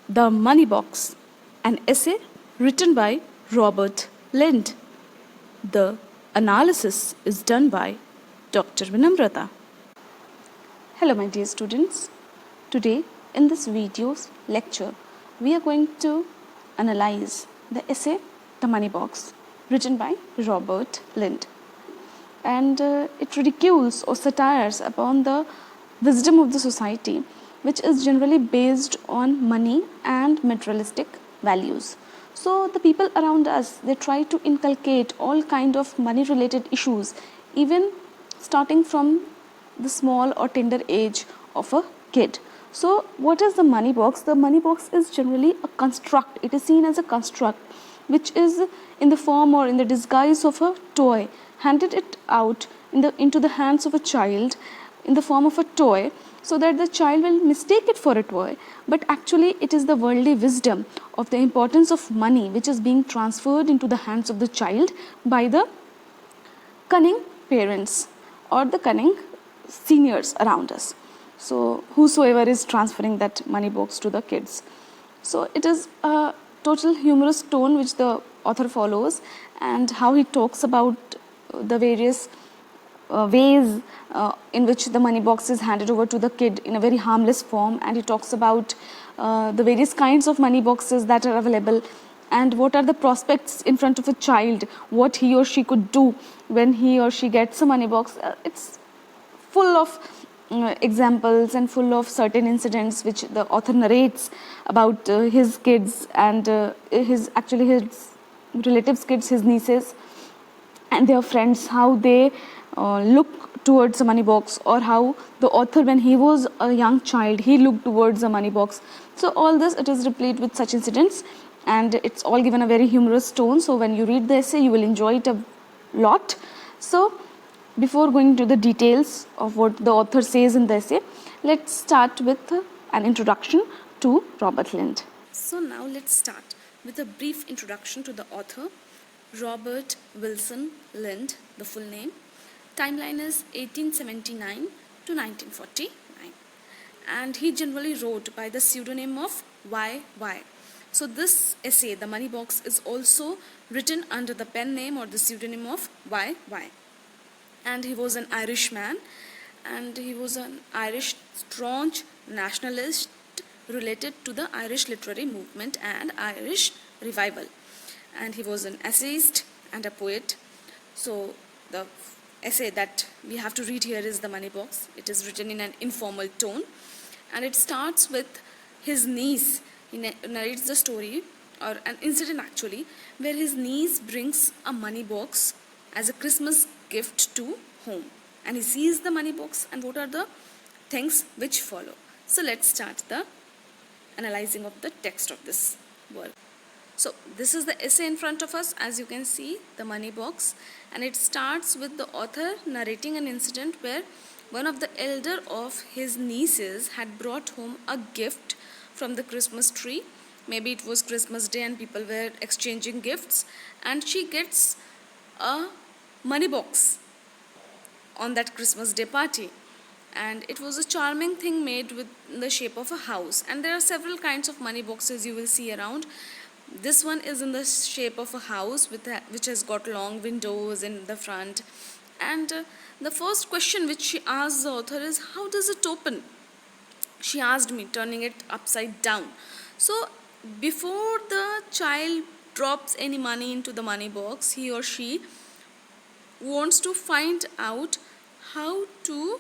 The Money Box, an essay written by Robert Lynd. The analysis is done by Dr. Vinamrata. Hello my dear students. Today in this video's lecture, we are going to analyze the essay The Money Box written by Robert Lynd. And it ridicules or satires upon the wisdom of the society, which is generally based on money and materialistic values. So the people around us, they try to inculcate all kind of money related issues, even starting from the small or tender age of a kid. So what is the money box? The money box is generally a construct. It is seen as a construct which is in the form or in the disguise of a toy, handed it out into the hands of a child in the form of a toy, so that the child will mistake it for a toy, but actually it is the worldly wisdom of the importance of money which is being transferred into the hands of the child by the cunning parents or the cunning seniors around us. So whosoever is transferring that money box to the kids. So it is a total humorous tone which the author follows, and how he talks about the various ways in which the money box is handed over to the kid in a very harmless form, and he talks about the various kinds of money boxes that are available, and what are the prospects in front of a child, what he or she could do when he or she gets a money box. It's full of examples and full of certain incidents which the author narrates about his kids and his relatives' kids, his nieces and their friends, how they look towards a money box, or how the author, when he was a young child, he looked towards a money box. So all this, it is replete with such incidents, and it's all given a very humorous tone. So when you read the essay, you will enjoy it a lot. So before going to the details of what the author says in the essay, let's start with an introduction to Robert Lynd. So now let's start with a brief introduction to the author, Robert Wilson Lynd, the full name. Timeline is 1879 to 1949, and he generally wrote by the pseudonym of Y.Y. So this essay, The Money Box, is also written under the pen name or the pseudonym of Y.Y. And he was an Irishman, and he was an Irish staunch nationalist related to the Irish literary movement and Irish revival. And he was an essayist and a poet. So the essay that we have to read here is The Money Box. It is written in an informal tone, and it starts with his niece. He narrates the story, or an incident actually, where his niece brings a money box as a Christmas gift to home, and he sees the money box and what are the things which follow. So let's start the analyzing of the text of this work. So this is the essay in front of us, as you can see, The Money Box, and it starts with the author narrating an incident where one of the elder of his nieces had brought home a gift from the Christmas tree. Maybe it was Christmas Day and people were exchanging gifts, and she gets a money box on that Christmas Day party. And it was a charming thing made with the shape of a house, and there are several kinds of money boxes you will see around. This one is in the shape of a house which has got long windows in the front, and the first question which she asks the author is, how does it open? She asked me, turning it upside down. So before the child drops any money into the money box, he or she wants to find out how to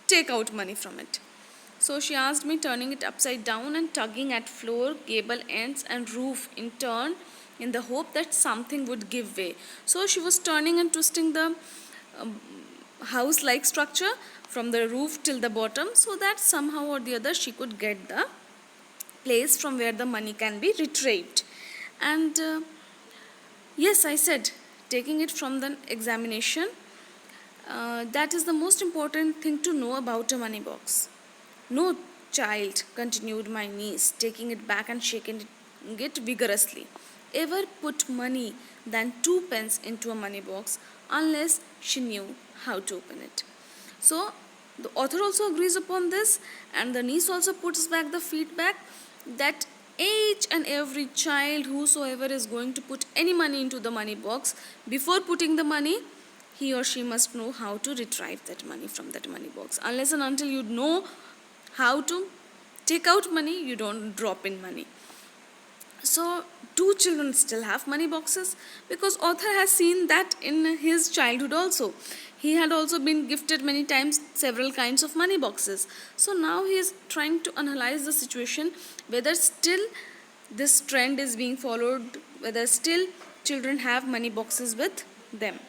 take out money from it. So she asked me, turning it upside down and tugging at floor, gable ends and roof in turn, in the hope that something would give way. So she was turning and twisting the house-like structure from the roof till the bottom, so that somehow or the other she could get the place from where the money can be retrieved. And yes, I said, taking it from the examination, that is the most important thing to know about a money box. No child, continued my niece, taking it back and shaking it vigorously, ever put money than 2 pence into a money box unless she knew how to open it. So The author also agrees upon this, and the niece also puts back the feedback that each and every child whosoever is going to put any money into the money box, before putting the money, he or she must know how to retrieve that money from that money box. Unless and until you know how to take out money, you don't drop in money. So do children still have money boxes? Because author has seen that in his childhood also. He had also been gifted many times several kinds of money boxes. So now he is trying to analyze the situation, whether still this trend is being followed, whether still children have money boxes with them.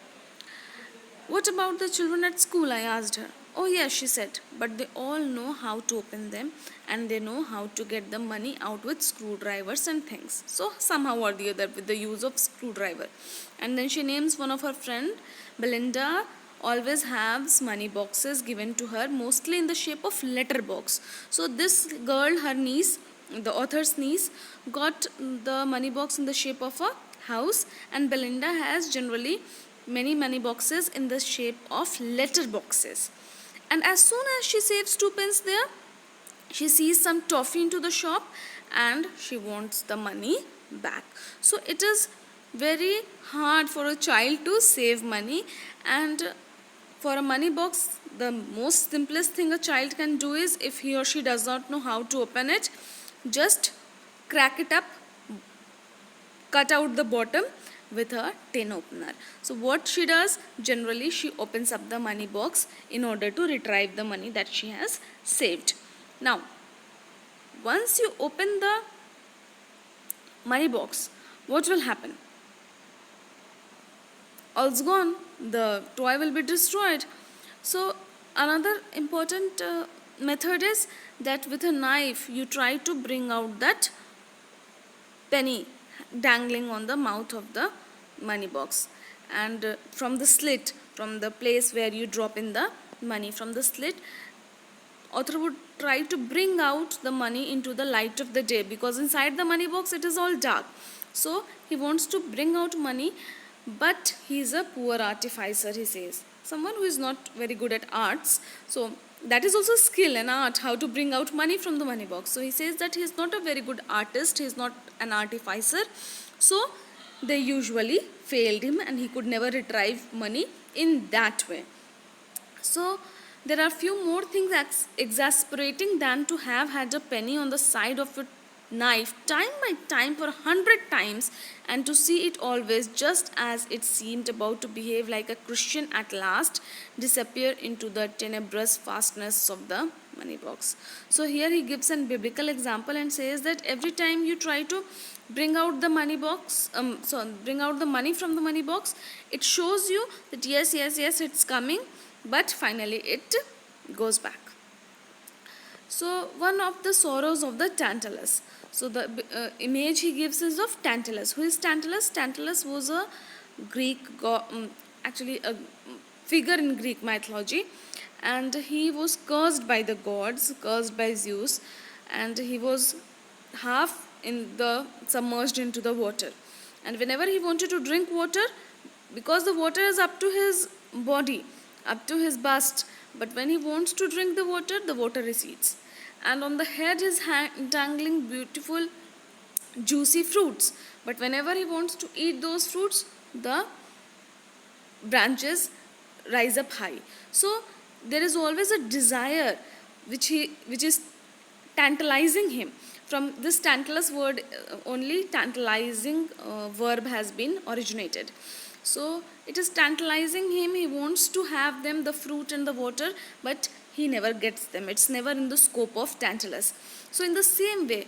What about the children at school? I asked her. Oh yes, she said, but they all know how to open them, and they know how to get the money out with screwdrivers and things. So somehow or the other with the use of screwdriver. And then she names one of her friend, Belinda always has money boxes given to her, mostly in the shape of letter box. So this girl, her niece, the author's niece, got the money box in the shape of a house, and Belinda has generally many money boxes in the shape of letter boxes. And as soon as she saves 2 pence there, she sees some toffee into the shop and she wants the money back. So it is very hard for a child to save money, and for a money box, the most simplest thing a child can do is, if he or she does not know how to open it, just crack it up, cut out the bottom with a tin opener. So what she does, generally she opens up the money box in order to retrieve the money that she has saved. Now, once you open the money box, what will happen? All's gone. The toy will be destroyed. So another important method is that with a knife you try to bring out that penny dangling on the mouth of the money box, and from the slit, from the place where you drop in the money, from the slit, author would try to bring out the money into the light of the day, because inside the money box it is all dark. So he wants to bring out money, but he is a poor artificer, he says, someone who is not very good at arts. So that is also skill and art, how to bring out money from the money box. So he says that he is not a very good artist, he is not an artificer. So they usually failed him and he could never retrieve money in that way. So there are few more things exasperating than to have had a penny on the side of a knife time by time for 100 times, and to see it always, just as it seemed about to behave like a Christian, at last disappear into the tenebrous fastness of the money box. So here he gives an biblical example and says that every time you try to bring out the money box, bring out the money from the money box, it shows you that yes, it's coming, but finally it goes back. So one of the sorrows of the Tantalus. So the image he gives is of Tantalus. Who is Tantalus? Tantalus was a Greek actually a figure in Greek mythology, and he was cursed by the gods, cursed by Zeus, and he was half submerged into the water. And whenever he wanted to drink water, because the water is up to his body, up to his bust, but when he wants to drink the water recedes. And on the head is dangling beautiful juicy fruits, but whenever he wants to eat those fruits, the branches rise up high. So there is always a desire which is tantalizing him. From this Tantalus word only tantalizing verb has been originated. So it is tantalizing him, he wants to have them, the fruit and the water, but he never gets them. It's never in the scope of Tantalus. So in the same way,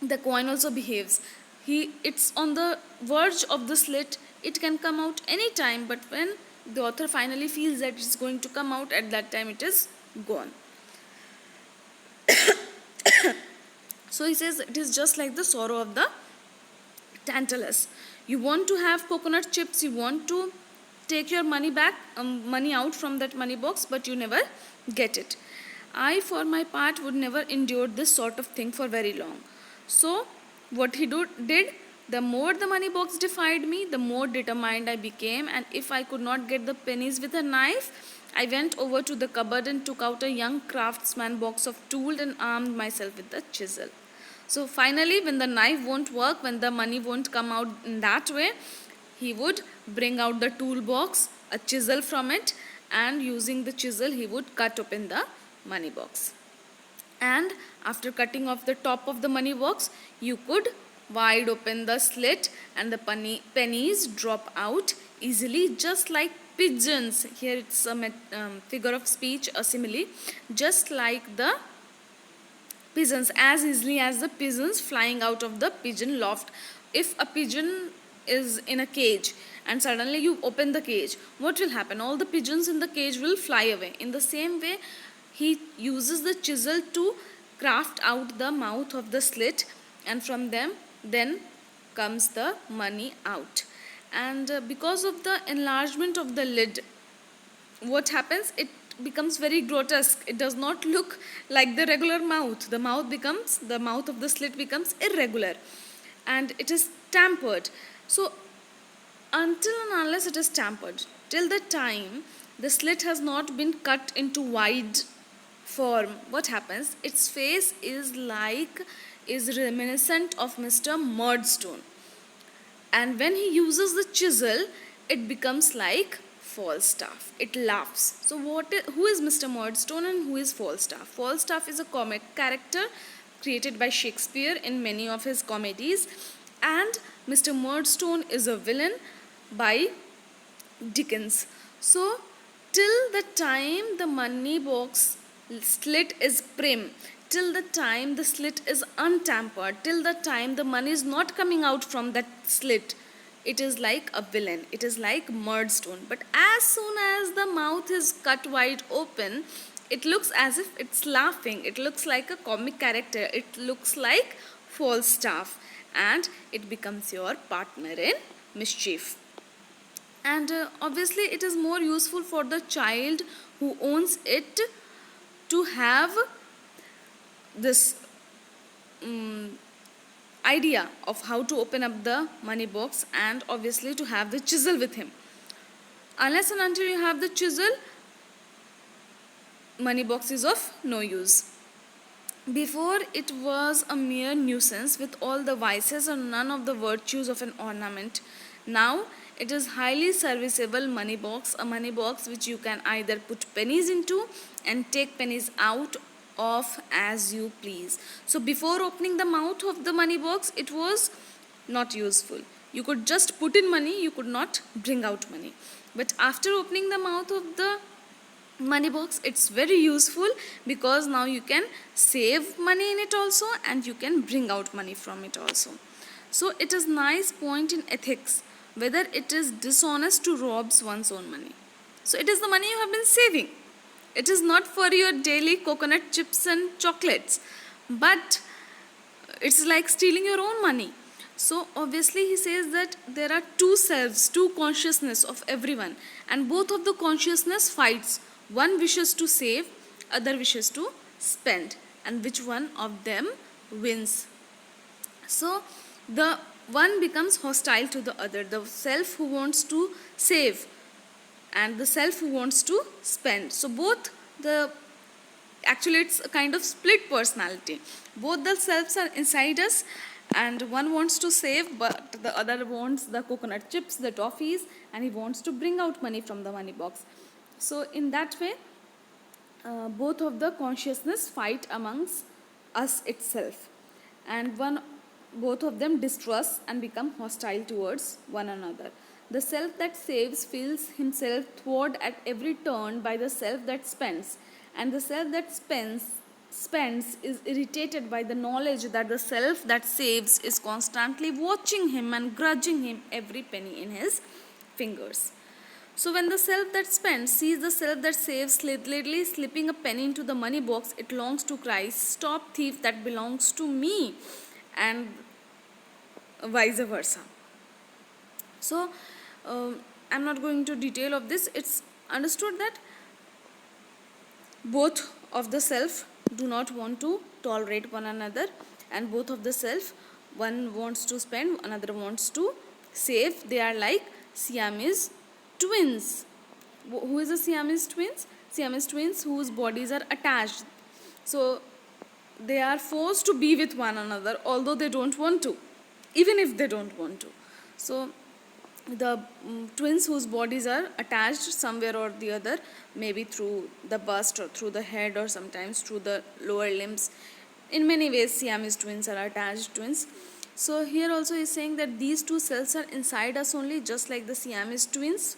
the coin also behaves. It's on the verge of the slit, it can come out any time, but when the author finally feels that it's going to come out, at that time it is gone. So he says it is just like the sorrow of the Tantalus. You want to have coconut chips, you want to take your money back, money out from that money box, but you never get it. I, for my part, would never endure this sort of thing for very long. So what he did, The more the money box defied me, the more determined I became, and if I could not get the pennies with a knife, I went over to the cupboard and took out a young craftsman box of tools and armed myself with the chisel. So finally, when the knife won't work, when the money won't come out in that way, he would bring out the toolbox, a chisel from it, and using the chisel, he would cut open the money box. And after cutting off the top of the money box, you could wide open the slit and the pennies drop out easily, just like pigeons. Here it's a figure of speech, a simile, just like the pigeons, as easily as the pigeons flying out of the pigeon loft. If a pigeon is in a cage and suddenly you open the cage, what will happen? All the pigeons in the cage will fly away. In the same way, he uses the chisel to craft out the mouth of the slit, and from them then comes the money out. And because of the enlargement of the lid, what happens? It becomes very grotesque. It does not look like the regular mouth. The mouth of the slit becomes irregular, and it is tampered. So until and unless it is tampered, till the time the slit has not been cut into wide form, what happens? Its face is reminiscent of Mr. Murdstone, and when he uses the chisel, it becomes like Falstaff. It laughs. So who is Mr. Murdstone and who is Falstaff? Falstaff is a comic character created by Shakespeare in many of his comedies, and Mr. Murdstone is a villain by Dickens. So till the time the money box slit is prim, till the time the slit is untampered, till the time the money is not coming out from that slit, it is like a villain. It is like Murdstone. But as soon as the mouth is cut wide open, it looks as if it's laughing. It looks like a comic character. It looks like Falstaff, and it becomes your partner in mischief. And obviously it is more useful for the child who owns it to have this idea of how to open up the money box, and obviously to have the chisel with him. Unless and until you have the chisel, money box is of no use. Before, it was a mere nuisance with all the vices and none of the virtues of an ornament. Now it is highly serviceable money box, a money box which you can either put pennies into and take pennies out of as you please. So before opening the mouth of the money box, it was not useful. You could just put in money, you could not bring out money. But after opening the mouth of the money box, it's very useful, because now you can save money in it also, and you can bring out money from it also. So it is nice point in ethics whether it is dishonest to rob one's own money. So it is the money you have been saving. It is not for your daily coconut chips and chocolates, but it's like stealing your own money. So obviously he says that there are two selves, two consciousness of everyone, and both of the consciousness fights. One wishes to save, other wishes to spend, and which one of them wins? So the one becomes hostile to the other, the self who wants to save and the self who wants to spend. So both actually it's a kind of split personality. Both the selves are inside us, and one wants to save, but the other wants the coconut chips, the toffees, and he wants to bring out money from the money box. So in that way, both of the consciousness fight amongst us itself, and both of them distrust and become hostile towards one another. The self that saves feels himself thwarted at every turn by the self that spends, and the self that spends is irritated by the knowledge that the self that saves is constantly watching him and grudging him every penny in his fingers. So when the self that spends sees the self that saves sleepily slipping a penny into the money box, it longs to cry, "Stop, thief, that belongs to me," and vice versa. So I'm not going to detail of this. It's understood that both of the self do not want to tolerate one another, and both of the self One wants to spend, another wants to save. They are like Siamese twins. Who is a Siamese twins? Siamese twins whose bodies are attached. So they are forced to be with one another, although they don't want to, even if they don't want to. So the twins whose bodies are attached somewhere or the other, maybe through the bust or through the head or sometimes through the lower limbs. In many ways Siamese twins are attached twins. So here also is saying that these two cells are inside us only, just like the Siamese twins,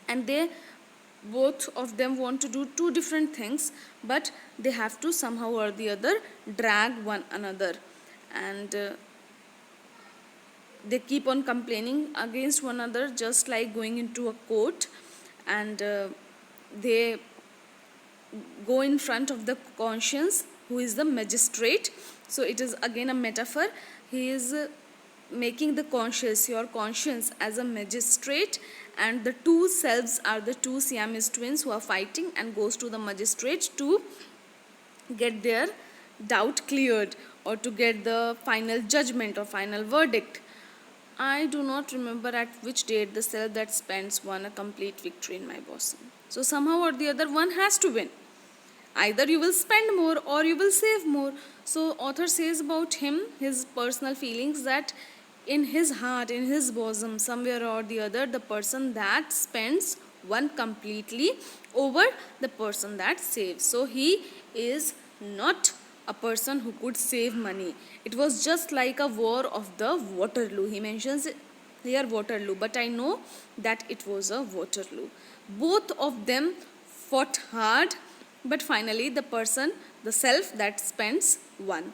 and they both of them want to do two different things, but they have to somehow or the other drag one another, and they keep on complaining against one another, just like going into a court, and they go in front of the conscience, who is the magistrate. So it is again a metaphor. He is making the conscience, your conscience, as a magistrate, and the two selves are the two Siamese twins who are fighting, and goes to the magistrate to get their doubt cleared or to get the final judgment or final verdict. I do not remember at which date the self that spends won a complete victory in my bosom. So somehow or the other one has to win. Either you will spend more or you will save more. So author says about him, his personal feelings, that in his heart, in his bosom, somewhere or the other, the person that spends won completely over the person that saves. So he is not a person who could save money. It was just like a war of the Waterloo. He mentions here Waterloo, but I know that it was a Waterloo. Both of them fought hard, but finally the person, the self that spends, won.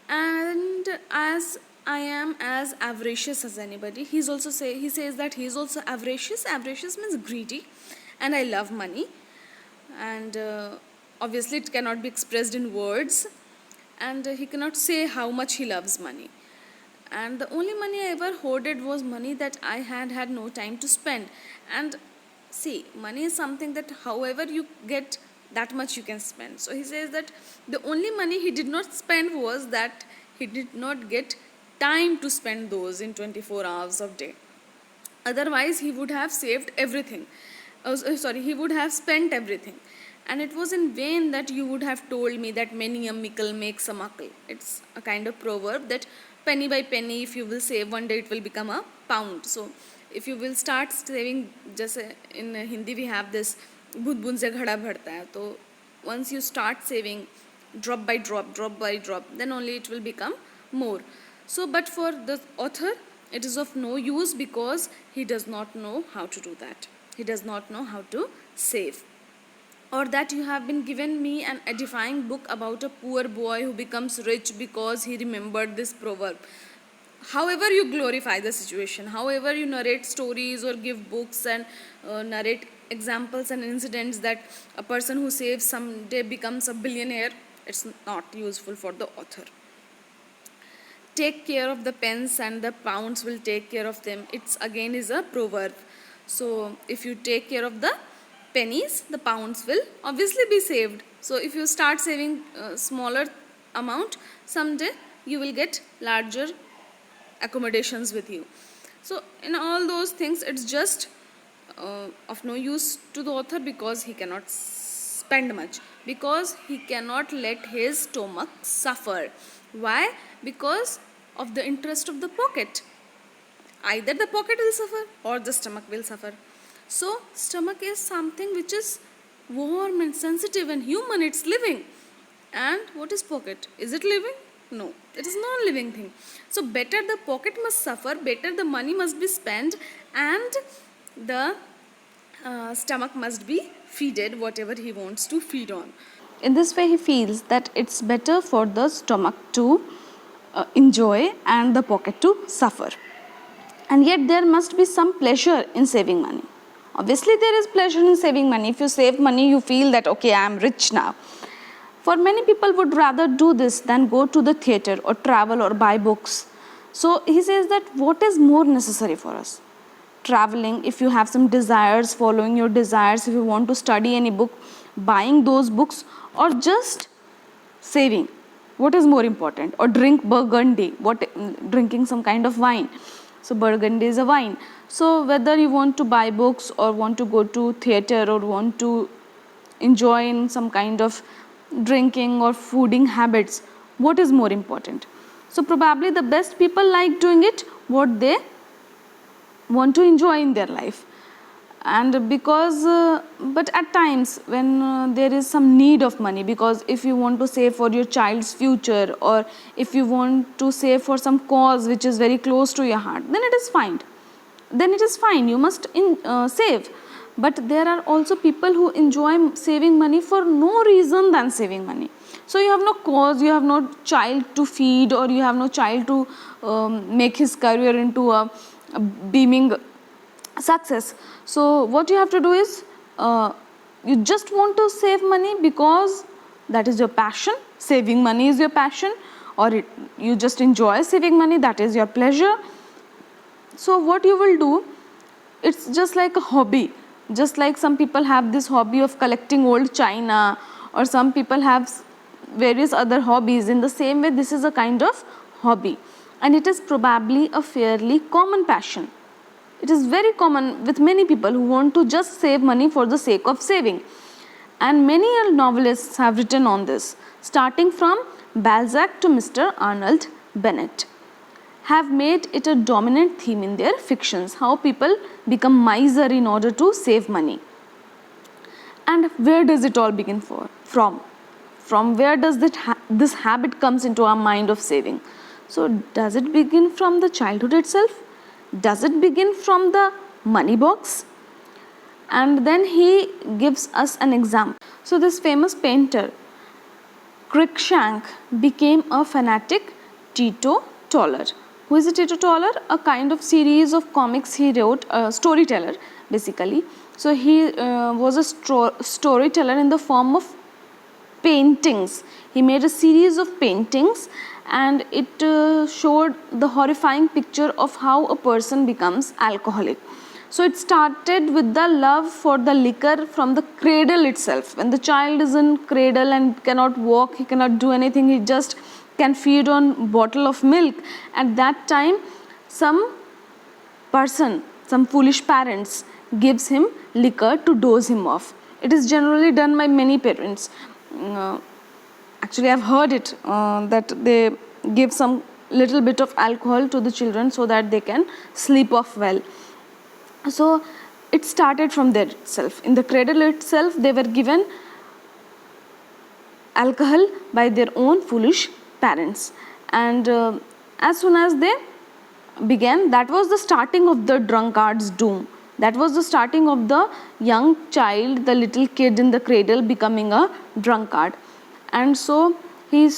And as I am as avaricious as anybody, he says that he is also avaricious. Avaricious means greedy, and I love money, and obviously it cannot be expressed in words, and he cannot say how much he loves money. And the only money I ever hoarded was money that I had no time to spend. And see, money is something that however you get, that much you can spend. So he says that the only money he did not spend was that he did not get time to spend those in 24 hours of day. Otherwise he would have saved everything. He would have spent everything. And it was in vain that you would have told me that many a mickle makes a muckle. It's a kind of proverb that penny by penny, if you will save, one day it will become a pound. So if you will start saving, just in Hindi we have this bund bund se ghada bhadta hai. So once you start saving drop by drop, then only it will become more. So but for the author it is of no use, because he does not know how to do that. He does not know how to save. Or that you have been given me an edifying book about a poor boy who becomes rich because he remembered this proverb. However you glorify the situation, however you narrate stories or give books and narrate examples and incidents that a person who saves someday becomes a billionaire, it's not useful for the author. Take care of the pence and the pounds will take care of them. It's again is a proverb. So if you take care of the pennies, the pounds will obviously be saved. So if you start saving smaller amount, someday you will get larger accommodations with you. So in all those things, it's just of no use to the author, because he cannot spend much, because he cannot let his stomach suffer. Why? Because of the interest of the pocket. Either the pocket will suffer or the stomach will suffer. So stomach is something which is warm and sensitive and human, it's living. And what is pocket? Is it living? No, it is non-living thing. So better the pocket must suffer, better the money must be spent, and the stomach must be feeded whatever he wants to feed on. In this way he feels that it's better for the stomach to enjoy and the pocket to suffer. And yet there must be some pleasure in saving money. Obviously there is pleasure in saving money. If you save money, you feel that okay, I am rich now. For many people would rather do this than go to the theatre or travel or buy books. So he says that what is more necessary for us? Traveling, if you have some desires, following your desires, if you want to study any book, buying those books, or just saving. What is more important? Or drink burgundy, drinking some kind of wine. So burgundy is a wine. So whether you want to buy books or want to go to theater or want to enjoy in some kind of drinking or fooding habits, what is more important? So probably the best people like doing it what they want to enjoy in their life. And because but at times when there is some need of money, because if you want to save for your child's future, or if you want to save for some cause which is very close to your heart, then it is fine, you must save. But there are also people who enjoy saving money for no reason than saving money. So you have no cause, you have no child to feed, or you have no child to make his career into a beaming success. So what you have to do is you just want to save money because that is your passion. Saving money is your passion, or you just enjoy saving money, that is your pleasure. So what you will do, it's just like a hobby. Just like some people have this hobby of collecting old china, or some people have various other hobbies. In the same way, this is a kind of hobby, and it is probably a fairly common passion. It is very common with many people who want to just save money for the sake of saving. And many novelists have written on this, starting from Balzac to Mr. Arnold Bennett, have made it a dominant theme in their fictions, how people become miser in order to save money. And where does it all begin from? From where does this habit comes into our mind of saving? So does it begin from the childhood itself? Does it begin from the money box? And then he gives us an example. So this famous painter Cruikshank became a fanatic teetotaler. Who is a teetotaler? A kind of series of comics he wrote, a storyteller basically. So he was a storyteller in the form of paintings. He made a series of paintings, and it showed the horrifying picture of how a person becomes alcoholic. So it started with the love for the liquor from the cradle itself. When the child is in cradle and cannot walk, he cannot do anything, he just can feed on bottle of milk. At that time, some person, some foolish parents gives him liquor to dose him off. It is generally done by many parents. Actually, I've heard it that they give some little bit of alcohol to the children so that they can sleep off well. So it started from there itself. In the cradle itself, they were given alcohol by their own foolish parents. And as soon as they began, that was the starting of the drunkard's doom. That was the starting of the young child, the little kid in the cradle becoming a drunkard. And so he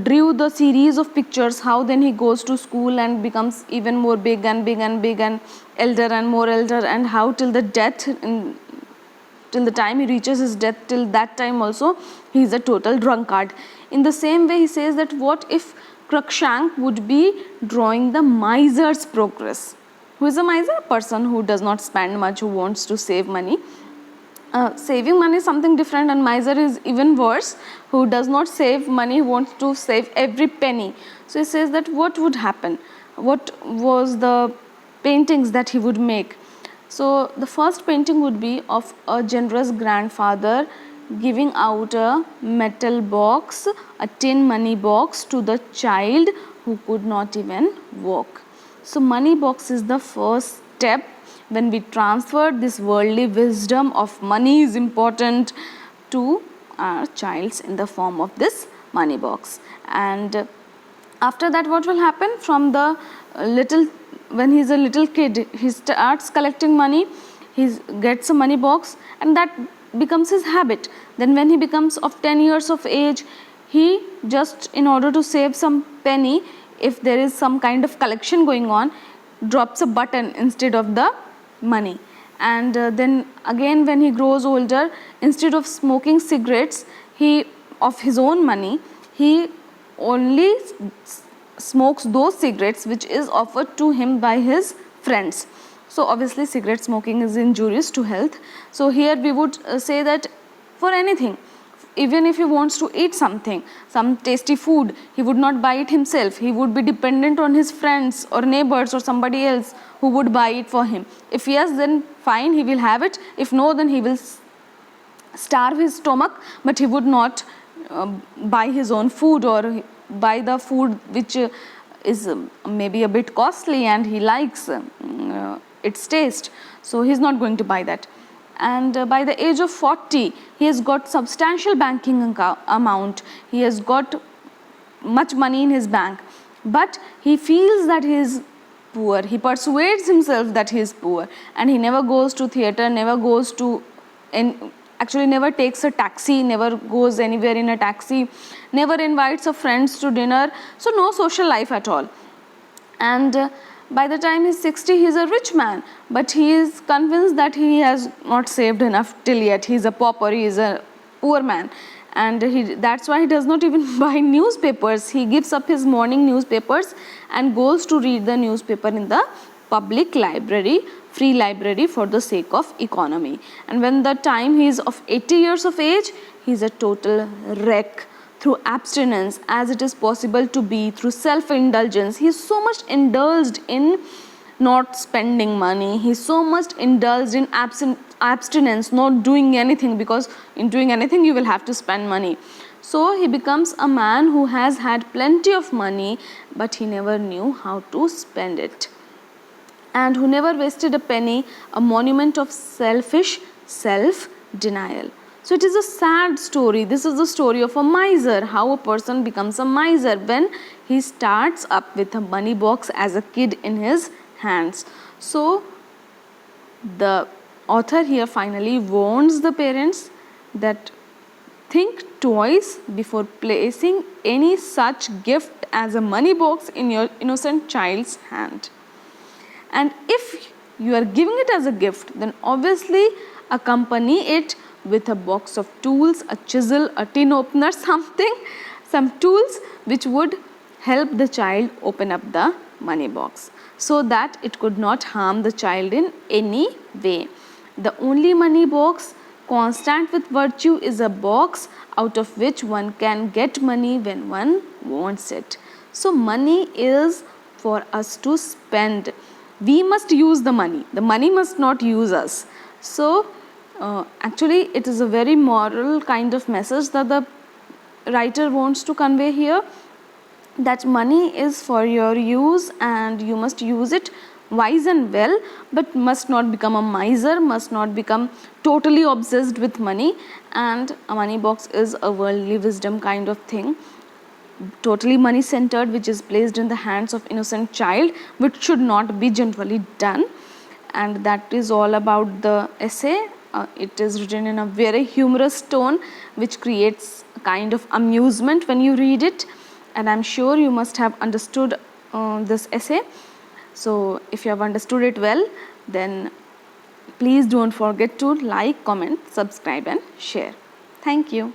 drew the series of pictures, how then he goes to school and becomes even more big and big and big and elder and more elder, and how till the death, till the time he reaches his death, till that time also he is a total drunkard. In the same way, he says that what if Cruikshank would be drawing the miser's progress. Who is a miser? A person who does not spend much, who wants to save money. Saving money is something different, and miser is even worse, who does not save money, wants to save every penny. So he says that what would happen? What was the paintings that he would make? So the first painting would be of a generous grandfather giving out a metal box, a tin money box, to the child who could not even walk. So money box is the first step when we transfer this worldly wisdom of money is important to our childs in the form of this money box. And after that, what will happen? From the when he is a little kid, he starts collecting money, he gets a money box, and that becomes his habit. Then when he becomes of 10 years of age, he just, in order to save some penny, if there is some kind of collection going on, drops a button instead of the money. And then again, when he grows older, instead of smoking cigarettes, he, of his own money, he only smokes those cigarettes which is offered to him by his friends. So obviously cigarette smoking is injurious to health. So here we would say that for anything, even if he wants to eat something, some tasty food, he would not buy it himself. He would be dependent on his friends or neighbors or somebody else who would buy it for him. If yes, then fine, he will have it. If no, then he will starve his stomach, but he would not buy his own food or buy the food which is maybe a bit costly and he likes its taste. So he's not going to buy that. And by the age of 40, he has got substantial banking amount. He has got much money in his bank, but he feels that he is poor. He persuades himself that he is poor, and he never goes to theater, never goes to, actually never takes a taxi, never goes anywhere in a taxi, never invites a friends to dinner. So no social life at all. And by the time he's 60, he's a rich man, but he is convinced that he has not saved enough till yet. He's a pauper, he is a poor man, and that's why he does not even buy newspapers. He gives up his morning newspapers and goes to read the newspaper in the public library, free library, for the sake of economy. And when the time he is of 80 years of age, he is a total wreck. Through abstinence, as it is possible to be, through self-indulgence. He is so much indulged in not spending money. He is so much indulged in abstinence, not doing anything, because in doing anything you will have to spend money. So he becomes a man who has had plenty of money, but he never knew how to spend it, and who never wasted a penny, a monument of selfish self-denial. So it is a sad story. This is the story of a miser, how a person becomes a miser when he starts up with a money box as a kid in his hands. So the author here finally warns the parents that think twice before placing any such gift as a money box in your innocent child's hand. And if you are giving it as a gift, then obviously accompany it with a box of tools, a chisel, a tin opener, something, some tools which would help the child open up the money box, so that it could not harm the child in any way. The only money box constant with virtue is a box out of which one can get money when one wants it. So money is for us to spend. We must use the money must not use us. So actually it is a very moral kind of message that the writer wants to convey here, that money is for your use and you must use it wise and well, but must not become a miser, must not become totally obsessed with money. And a money box is a worldly wisdom kind of thing, totally money centered, which is placed in the hands of innocent child, which should not be generally done. And that is all about the essay. It is written in a very humorous tone, which creates a kind of amusement when you read it, and I'm sure you must have understood this essay. So if you have understood it well, then please don't forget to like, comment, subscribe and share. Thank you.